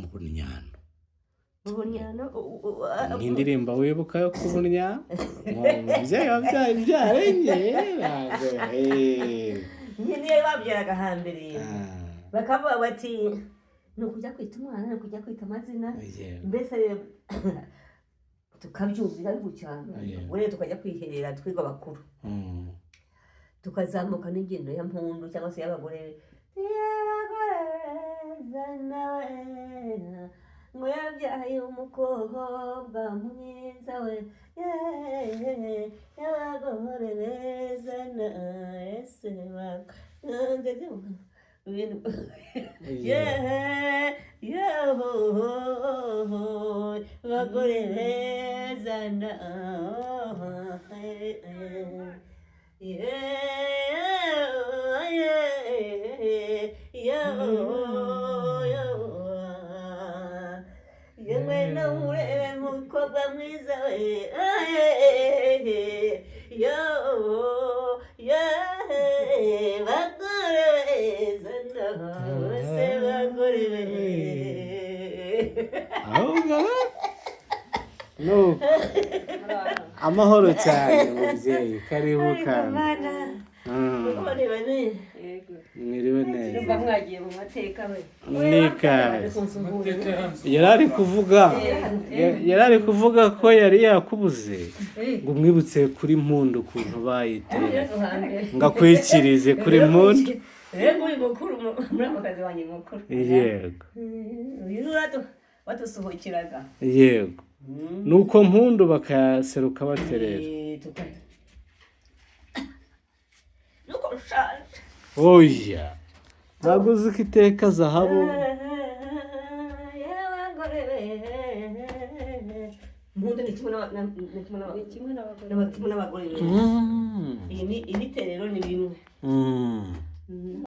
Ubunnyano. Ubunnyano N'indirimbo wibuka yo kubunya umubyeyi wabyaye ibyarenge nyine babyaraga hambere bakavuga bati ni ukujya kwita umwana ni ukujya kwita amazina mbese tukabyumvira ariko cyane rero tukajya kwiherera twiga abakuru tukazamuka n'ingendo ya mpundu cyangwa se y'abagore ngo yabyaye umukobwa mwiza we y'abagore beza na ese ibintu abagore beza na yewe namurebe mukobwa mwiza we bagore beza se bagore no amahoro cyane mubyeyi karibu kandi mwiriwe neza numva mwagiye mu mateka we yarari kuvuga ko yari yakubuze ngo umwibutse kuri mpundu ukuntu bayitera ngakwikirize kuri mpundu rero uri mukuru muri akazi wanjye mukuru yego uyu watusuhukiraga yego nuko mpundu bakayaseruka baterera nuko rushaje oya ntabwo uzi ko iteka zahabu mpundu ni kimwe n'abagore iyi ni terero ni